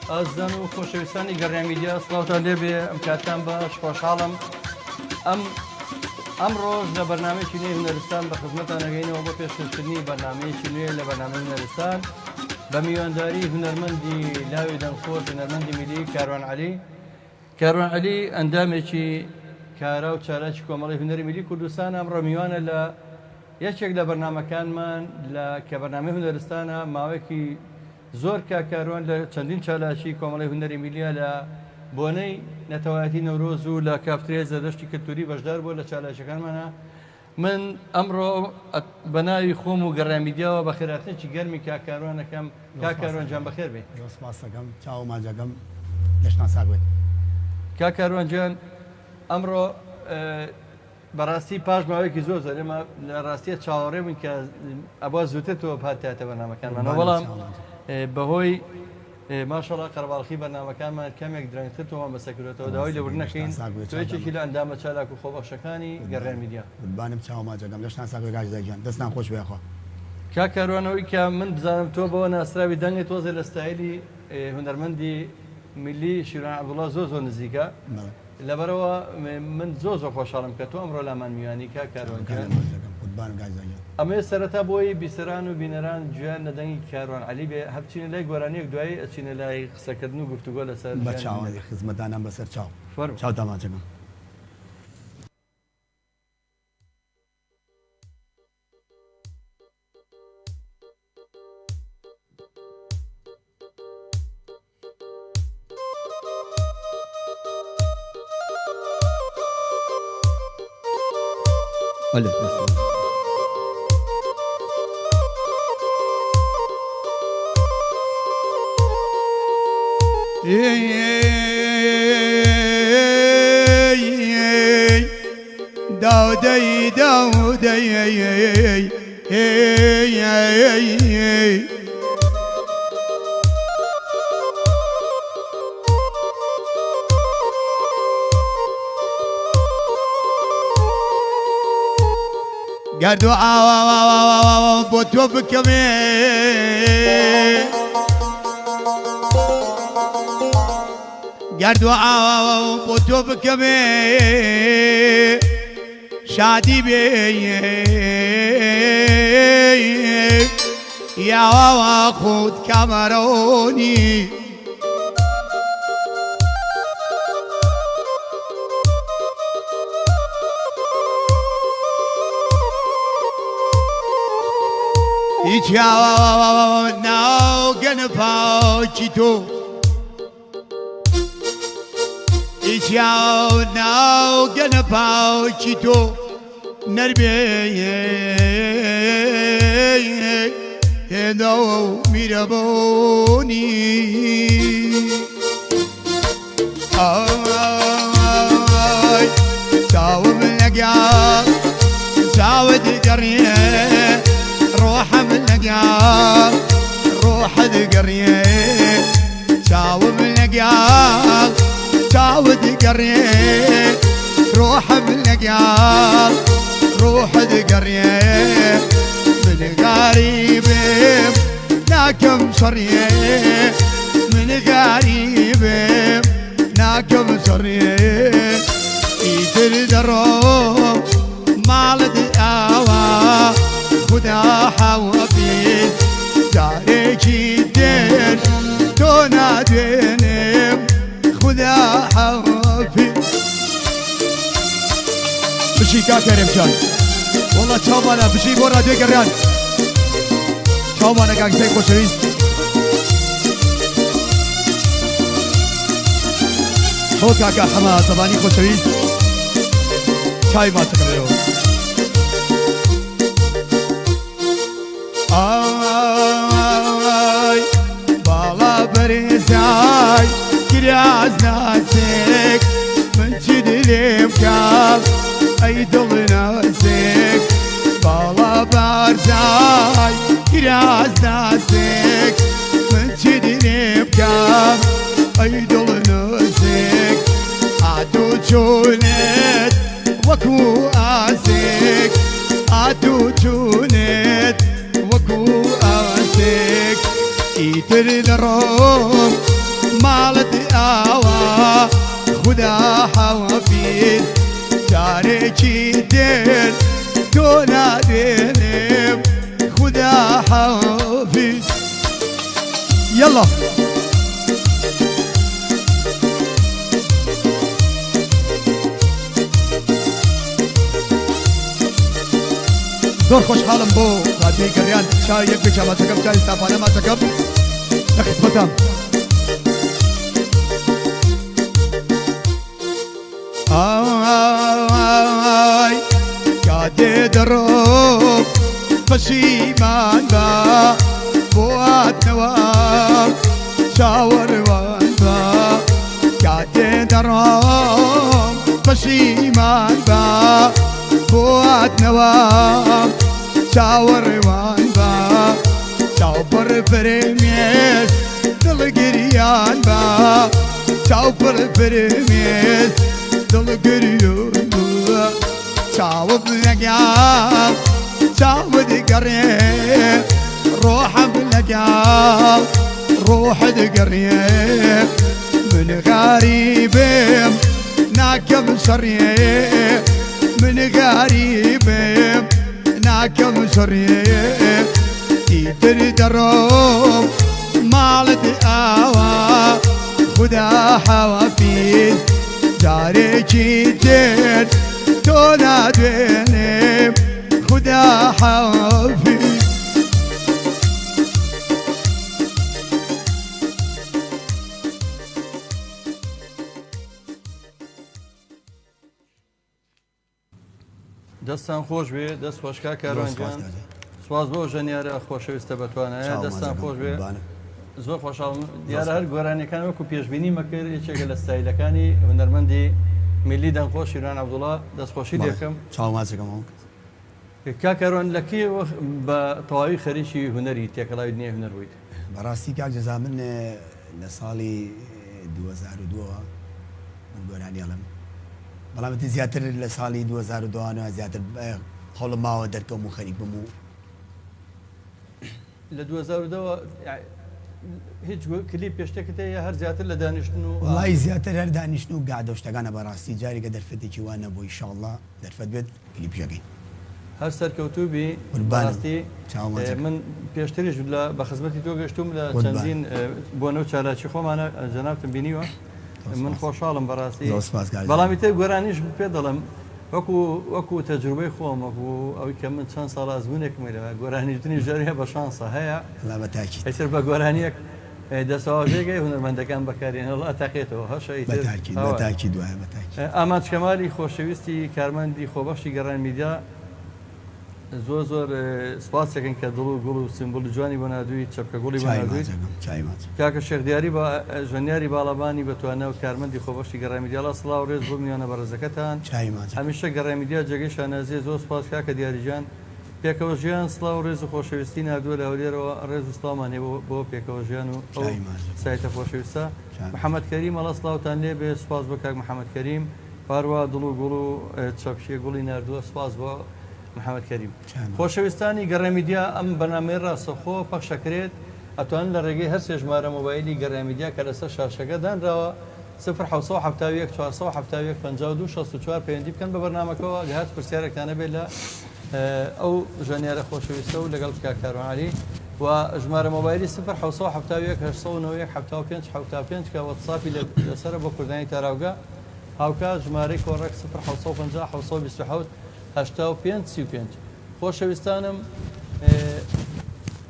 ئازان و خۆشەویستانی گەڕای میدیا سڵاوتان لێبێ ئەم کاتتان باش خۆشحاڵم ئەم ڕۆژ لە بەرنامەیەکی نوێی هونەرستان بە خزمەتان ئەگەینەوە بۆ پێشکەشکردنی بەرنامەیەکی نوێ لە بەرنامەی هونەرستان بە میوانداری هونەرمەندی لاوی دەنگخۆش هونەرمەندی میلی کاروان عەلی ئەندامێکی کارە و چالاکی کۆمەڵی هونەری میلی کوردستان ئەمڕۆ میوانە لە یەکێک لە بەرنامەکانمان کە بەرنامەی هونەرستانە ماوەیەکی زۆر کاروان لە چەندین چالاکی کۆمەڵی هونەری میلیە لە بۆنەی نەتەوایەتی نەورۆز و لە کافترێ زەردەشتی کلتوری بەشدار بۆ لە چالاشەکانمانە. من ئەمڕۆ بە ناوی خۆم و گەڕای میدیاوە بە خێراتنێکی گەرمی کاروانەکەم کاروانجان بەخێر بێ. سپاسەکەم چاو ماجەکەم لەشناساک بێت. کاروانجان ئەمڕۆ بەڕاستی پاش ماوەیەکی زۆر زەرێمە لە ڕاستیە چاوەڕێ بووین کە ئەبوا زووتێتەوە پاتاتە بەرنامەکانمانە بەڵام بەهۆی ماشەڵڵا قەرەباڵغی بەرنامەکانمان کەمێک درەنگترەوە بەسەکرێتەوە داوای لەوردنەکەین توێکێکی لە ئەندامە چالاک و خۆبەخشەکانی گەڕای میدیا. بانم چاو ماجەکەم لەشناساک گاژدەگیان دەستان خۆش بێخوا. کاروانەوەی کە من بزانم تۆ بەوە ناسراوی دەنگێت تۆزێ لە ستایلی هونەرمەندی میلی شیران عەبدوڵڵا زۆر نزیکە لەبەرەوە من زۆر خۆشحاڵم کە تۆ ئەمڕۆ لامان میوانی کاروانجان. ئەمێ سەرەتا بۆی بیسەران و بینەران گوێیان لە دەنگی کاروان عەلی بێ هەبچینە لای گۆرانیەک دوایی ئەچینە لای قسەکردن و گفتوگۆ لەسەر بە چاوەڕێی خزمەتدانان بەسەر چاو داماچەکەم. گردو ئاوا بۆ تۆ بکەمێ گردو ئاوا بۆ تۆ بکەمێ شادی بێ یاوا خود کامەرۆنی Ciao now gonna paucito Ciao now gonna paucito Nerbe no miraboni Ay ciao melaga ciao di garnier روح من لقاك روح دقريه شاو من لقاك شاو دقريه روح من لقاك روح دقريه من غريب ناكم صريه من غريب ناكم صريه يدر دروب مالد آوا خدا حوافظ جارێکی دێر تۆ نادوێنێم خدا حوافظ بشی کاکەرێم جان وەڵا چاوانە بشی بۆ ڕادیۆ گەڕیان چاوانە گانگسەی خۆشەویست تۆ کاکە حەما زەبانی خۆشەویست چای ماچەکەمێەوە Ay, bala berizay, kiraz nasik, من dilim kal, ay dolu nasik, bala berizay, kiraz nasik, من dilim kal, ay dolu nasik, adu chunet, waku asik, adu chunet. وكو آسك إيتر الروم آوا خدا حوافيز جاري دين تونا دينم خدا حوافيز يلا دور خوش حالم بو خاتمی گریان چای یک بیچه ما چکم چای استافانه ما چکم نخصبتم آی یاد دروب پشیمان با بوات نوام شاور وان با یاد دروب پشیمان با بوات نوام شاور وان با شاور فرمیز دل گریان با شاور فرمیز دل گریان با شاور نگام شاور دقريب روح بلقام روح دقريب من غريب ناكم شريب من غريب ناكم شريب تيدر دروب مالت آوا خدا حوافيز جاري جيدين تونا دوينيب خدا حوافيز دەستان خۆش بێ دەست خۆشکا کاروانجان سواز بۆ ژەنیارە خۆشەویستە بەتوانایە دەستان خۆش بێ زۆر خۆشحاڵم دیارە هەر گۆرانیەکان وەکو پێشبینی مەکرد یەکێکە لە ستایلەکانی هونەرمەندی میلی دەنگخۆش شیران عەبدوڵڵا دەستخۆشی دێکەم چاوماچەکەم کا کاروان لە کێ بە تەواوی خەریکی هونەری تێکەڵاوی دنیای هونەر بوویت بەڕاستی کاک جەزا من لە ساڵی 2002 من گۆرانی هەڵم بەڵام زیاتر لە ساڵی 2002 زیاتر هەوڵم ماوە دەرکەم و خەریک بم و لە 2002 هیچ کلیپ پێشتێکت هەیە هەر زیاتر لە دانیشتن و وڵی زیاتر هەر دانیشتن و گادە شتەکانە بەڕاستی جارێکە دەرفەتێکی وانە بۆ ئینشاءڵڵا دەرفەت بێت کلیپژەکەی هەر سەرکەوتوبی بەڕاستی من پێشتریش بە خزمەتی تۆ گەشتوم لە چەندین بۆنە و چالاکی خۆمانە جەنابتم بینیوە من خۆشحاڵم بەڕاستی بەڵامی تر گۆرانیش پێ دەڵم وەکو تەجروبەی خۆم وەکو ئەوەی کە من چەند ساڵ ئازمونێکمە لەوە گۆرانیتنی ژەریە بە شانسە هەیە ئەیتر بە گۆرانیەک دەسەواژێگەی هونەرمەندەکان بەکارێن هەڵ ئەتاقێتەوە هەشە بەتاکی دوایە بەتاکی ئاماد کەمالی خۆشەویستی کارمەندی خۆبەخشی گەڕان میدیا زۆر زۆر سپاسێکن کە دڵ و گوڵ و سمبولی جوانی بۆ نادووی چەپکە گوڵی بۆ نادووی کاکە شێخدیاری بە ژەنیاری باڵەبانی بەتوانە و کارمەندی خۆبەخشی گەڕان میدیاڵا سڵاو ڕێز بۆ میوانە بەڕێزەکەتان هەمیشە گەڕان میدیا جێگەی شانازیە زۆر سپاس کاکە دیاریجان پێکەوە ژیان سڵاو ڕێز و خۆشەویستی نادووە لە هەولێرەوە ڕێز و سڵامانێ بۆ پێکەوە ژیان و سایتە خۆشەویستە محەممەد کەریم ئەڵە سڵاوتان لێ بێ سپاس بۆ کاک محەممەد کەریم پاروا دڵ و گوڵ و چەپشیە گوڵی نردووە سپاس بۆ محەممەد کەریم خۆشەویستانی گەڕێمیدیا ئەم بەنامەی ڕاستەخۆ پەخشەکرێت ئەتوانن لە ڕێگەی هەر سێ ژمارە مۆبایلی گەڕێمیدیا کە لەسەر شاشەکە دانراوە 1970 470 52 64 پەیوەندی بکەن بە بەرنامەکەەوە هات پرسیارێکتانە بێت لە ئەو ژەنیارە خۆشەویستە و لەگەڵ کاکاروانعالی و ژمارە مۆبایلی 1970 895 75 کە وەتساپی لەسرە بۆ کوردانی تاراوگە هاوکات ژمارەی کۆڕێک 1950 727 85 خۆشەویستانم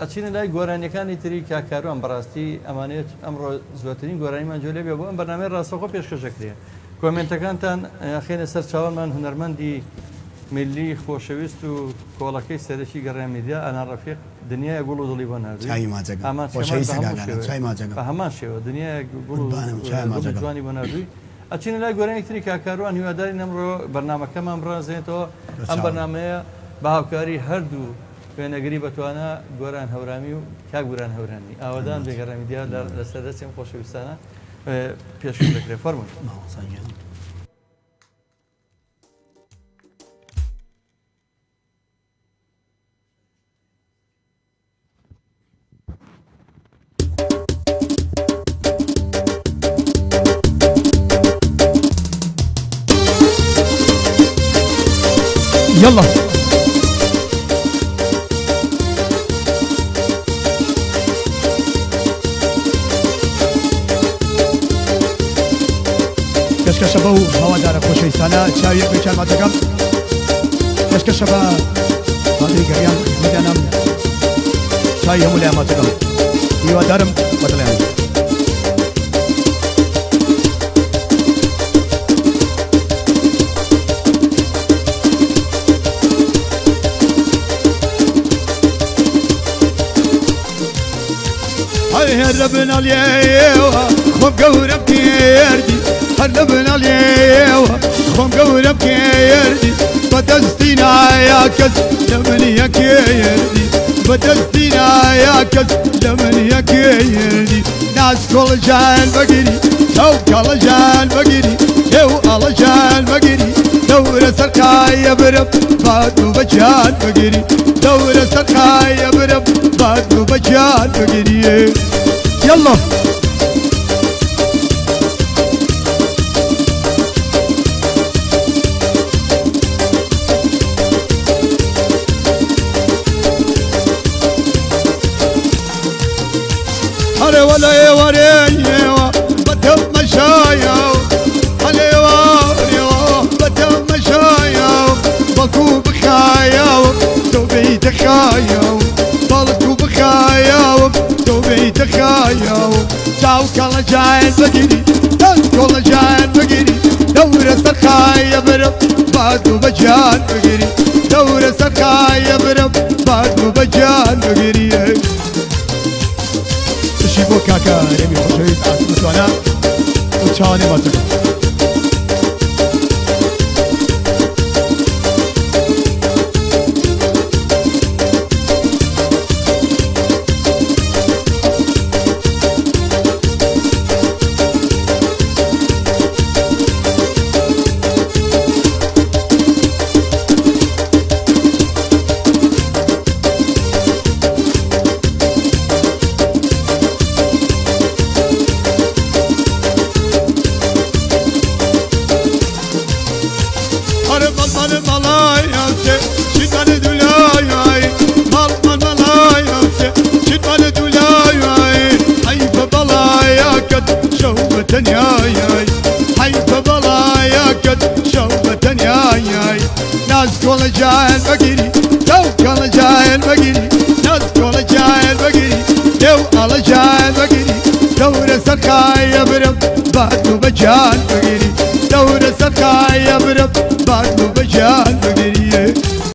ئەچینە لای گۆرانیەکانی تری کاکاروان بەڕاستی ئەمانێت ئەمڕۆ زۆرترین گۆرانیمان جۆلێ بێ بۆ ئەم بەنامەی ڕاستەخۆ پێشکەشەکرێ کۆمنتەکانتان خێنە سەر چاوەمان هونەرمەندی میلی خۆشەویست و کۆڵەکەی سەرەکی گەڕان میدیا ئەنان ڕەفیق دنیای گوڵ و دڵی بۆ نردووی بە هەمان شێوە دنیای گوڵ و جوانی بۆ نردووی ئەچینە لای گۆرانی تری کاکاروان هیواداری نەمڕۆ بەرنامەکەمان بڕازێتەوە ئەم بەرنامەیە بە هاوکاری هەردوو وێنەگری بەتوانە گۆران هەورامی و کاک گۆران هەورانی ئاوادان بێگەڕان میدیا لە سەردەستیم خۆشەویستانە پێشکەش دەکرێت فەرمووی يلا كشكش بو هوا دار خوشویستانه چاوی بچال ما دگم كشكش با هذه قريان مدانم چای همو لیا ما دگم يوا دارم بدلهم هربنا اليوم خم قورب كيردي هربنا اليوم خم قورب كيردي بدستينا يا كز لمن يا كيردي بدستينا يا كز لمن يا كيردي ناس كل جان بقري تو كل جان بقري يو على جان بقري دور سرقايا برب بعد بجان بقري دور سرقايا برب بعد بجان بقري يلا هلا ولا وريني بدهم مشايا هلا وريني بدهم مشايا بكو بخايا توبي تخايا بكو بخايا توبي تخايا تاو كلا جاين بقري تاو كلا جاين بقري دور سرخايا برب بعد بجان بقري دور سرخايا برب بعد بجان بقري شيبو كاكا ريمي خوشويس عاصمتوانا وچاواني ماتكم ناس كل جاهل بقري تو كل جاهل بقري ناس كل جاهل بقري تو على جاهل بقري دور سرخايا برب بعد بجان بقري